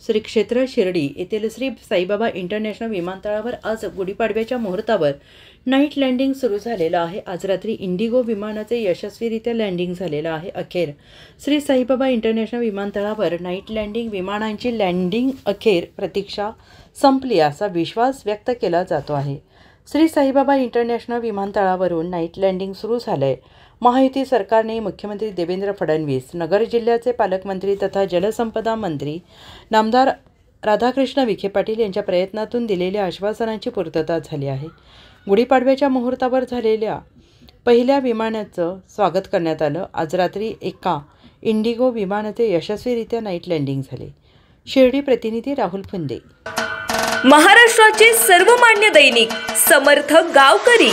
श्री क्षेत्र शिर्डी येथील श्री साईबाबा इंटरनॅशनल विमानतळावर आज गुढीपाडव्याच्या मुहूर्तावर नाईट लँडिंग सुरू झालेलं आहे। आज रात्री इंडिगो विमानाचे यशस्वीरित्या लँडिंग झालेलं आहे। अखेर श्री साईबाबा इंटरनॅशनल विमानतळावर नाईट लँडिंग विमानांची लँडिंग अखेर प्रतीक्षा संपली असा विश्वास व्यक्त केला जातो आहे। श्री साईबाबा इंटरनॅशनल विमानतळावरून नाईट लँडिंग सुरू झाले। महायुती सरकारने मुख्यमंत्री देवेंद्र फडणवीस, नगर जिल्ह्याचे पालकमंत्री तथा जलसंपदा मंत्री नामदार राधाकृष्ण विखे पाटील यांच्या प्रयत्नातून दिलेल्या आश्वासनांची पूर्तता झाली आहे। गुढीपाडव्याच्या मुहूर्तावर झालेल्या पहिल्या विमानाचं स्वागत करण्यात आलं। आज रात्री एका इंडिगो विमानाचे यशस्वीरित्या नाईट लँडिंग झाले। शिर्डी प्रतिनिधी राहुल फुंदे। महाराष्ट्राचे सर्वमान्य दैनिक समर्थ गावकरी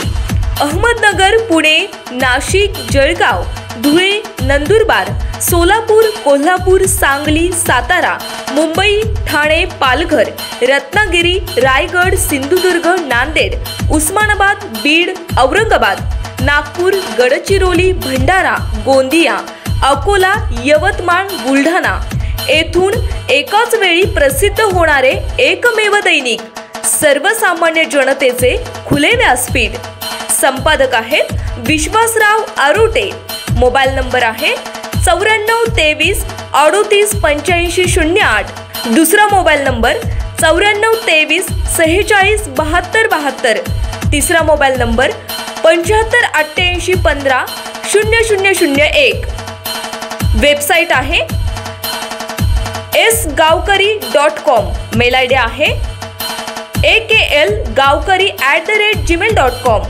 अहमदनगर, पुणे, नाशिक, जळगाव, धुळे, नंदुरबार, सोलापूर, कोल्हापूर, सांगली, सातारा, मुंबई, ठाणे, पालघर, रत्नागिरी, रायगड, सिंधुदुर्ग, नांदेड, उस्मानाबाद, बीड, औरंगाबाद, नागपूर, गडचिरोली, भंडारा, गोंदिया, अकोला, यवतमाळ, बुलढाणा येथून एकाच वेळी प्रसिद्ध होणारे एकमेव दैनिक, सर्वसामान्य जनतेचे खुले व्यासपीठ। संपादक आहेत विश्वासराव आरोटे। मोबाईल नंबर आहे 9423 38 85 08। दुसरा मोबाईल नंबर 9423 46 72 72। तिसरा मोबाईल नंबर 75 88 15 0001। वेबसाईट आहे sgavkari.com। मेल आयडी आहे aklgavkari@gmail.com।